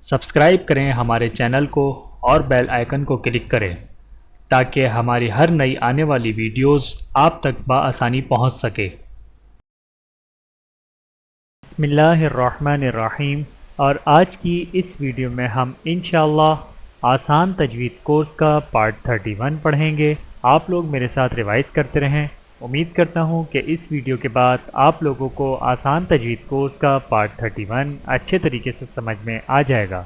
Subscribe کریں ہمارے channel کو اور بیل آئیکن کو کلک کریں تاکہ ہماری ہر نئی آنے والی ویڈیوز آپ تک بآسانی پہنچ سکے۔ بسم اللہ الرحمن الرحیم، اور آج کی اس ویڈیو میں ہم انشاءاللہ آسان تجوید کورس کا پارٹ 31 پڑھیں گے۔ آپ لوگ میرے ساتھ روایت کرتے رہیں۔ امید کرتا ہوں کہ اس ویڈیو کے بعد آپ لوگوں کو آسان تجوید کورس کا پارٹ 31 اچھے طریقے سے سمجھ میں آ جائے گا۔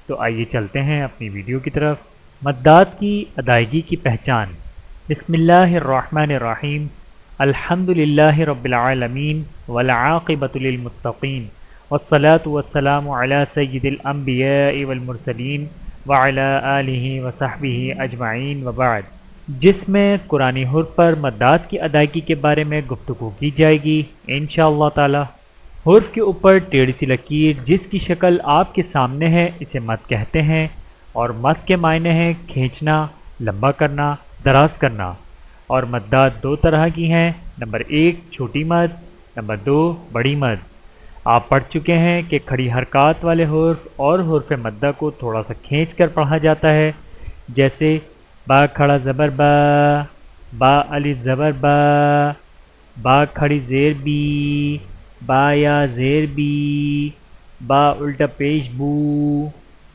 تو آئیے چلتے ہیں اپنی ویڈیو کی طرف۔ مدات کی ادائیگی کی پہچان۔ بسم اللہ الرحمن الرحیم، الحمد للہ رب العالمین والعاقبۃ للمتقین والصلاة والسلام علی سید الانبیاء والمرسلین وعلی آلہ وصحبہ اجمعین وبعد، جس میں قرآن حرف پر مدات کی ادائیگی کے بارے میں گفتگو کی جائے گی انشاءاللہ تعالی۔ حرف کے اوپر ٹیڑھی سی لکیر جس کی شکل آپ کے سامنے ہے اسے مد کہتے ہیں، اور مد کے معنی ہے کھینچنا، لمبا کرنا، دراز کرنا۔ اور مدات دو طرح کی ہیں، نمبر 1 چھوٹی مد، نمبر 2 بڑی مد۔ آپ پڑھ چکے ہیں کہ کھڑی حرکات والے حرف اور حرف مدہ کو تھوڑا سا کھینچ کر پڑھا جاتا ہے، جیسے با کھڑا زبر با، با الف زبر با، با کھڑی زیر بی، با یا زیر بی، با الٹا پیش بو،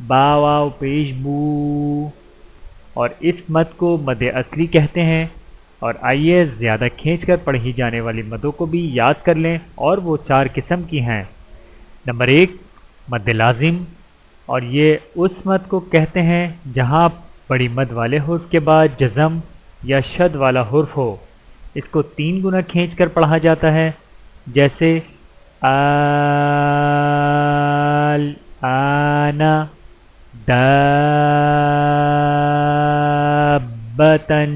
با واو پیش بو۔ اور اس مد کو مد اصلی کہتے ہیں۔ اور آئیے زیادہ کھینچ کر پڑھی جانے والی مدوں کو بھی یاد کر لیں، اور وہ 4 قسم کی ہیں۔ نمبر 1 مد لازم، اور یہ اس مد کو کہتے ہیں جہاں بڑی مد والے حرف کے بعد جزم یا شد والا حرف ہو۔ اس کو 3 گنا کھینچ کر پڑھا جاتا ہے، جیسے آل، آنا، دابتن۔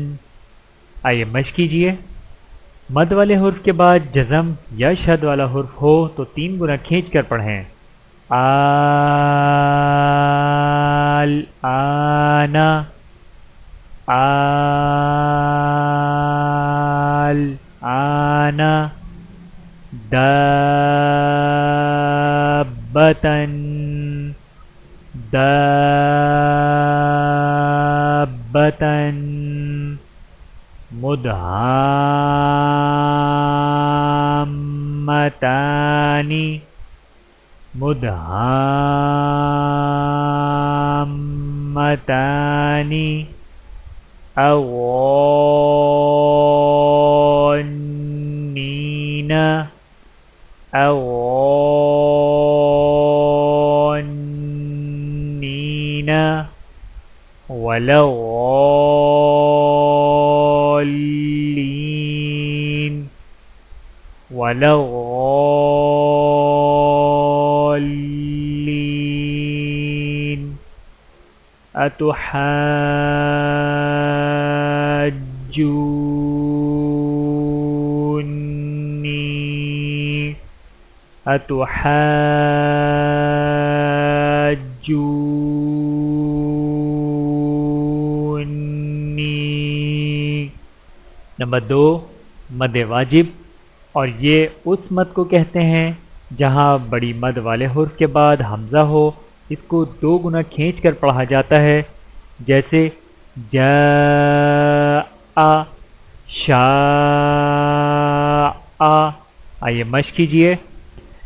آئیے مشق کیجئے۔ مد والے حرف کے بعد جزم یا شد والا حرف ہو تو 3 گنا کھینچ کر پڑھیں۔ آل، آنا، آل، آنا، دابتن، دابتن، مدہامتانی، مدہامتانی، اغنین، اغنین، ولغالین، ولغالین۔ اتحاجونی، اتحاجونی۔ نمبر 2 مد واجب، اور یہ اس مد کو کہتے ہیں جہاں بڑی مد والے حرف کے بعد حمزہ ہو۔ اس کو 2 گنا کھینچ کر پڑھا جاتا ہے، جیسے جاء، شاء۔ آئیے مشق کیجئے۔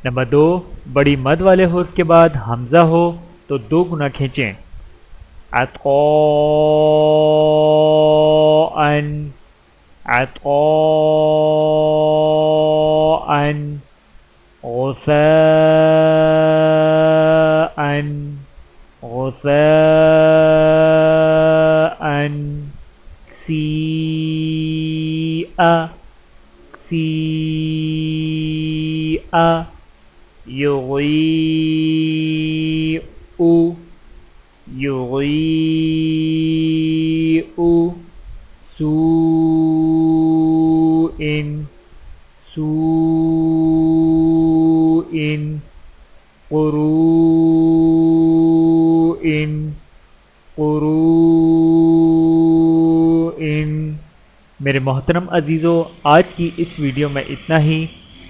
نمبر 2 بڑی مد والے حرف کے بعد حمزہ ہو تو 2 گنا کھینچیں۔ عطاءً، عطاءً، غثاءً، غثاءً، سیء، سیء، یغیء، یغیء، سوء، سوء، قروء، قروء۔ میرے محترم عزیزو، آج کی اس ویڈیو میں اتنا ہی۔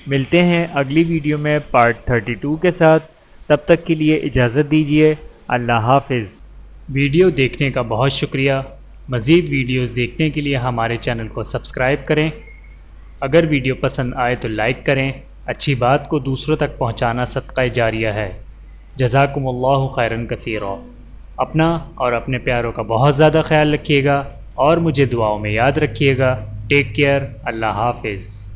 ملتے ہیں اگلی ویڈیو میں پارٹ 32 کے ساتھ۔ تب تک کے لیے اجازت دیجیے، اللہ حافظ۔ ویڈیو دیکھنے کا بہت شکریہ۔ مزید ویڈیوز دیکھنے کے لیے ہمارے چینل کو سبسکرائب کریں۔ اگر ویڈیو پسند آئے تو لائک کریں۔ اچھی بات کو دوسروں تک پہنچانا صدقہ جاریہ ہے۔ جزاکم اللہ خیرا کثیرا۔ اپنا اور اپنے پیاروں کا بہت زیادہ خیال رکھیے گا اور مجھے دعاؤں میں یاد رکھیے گا۔ Take care. اللہ حافظ۔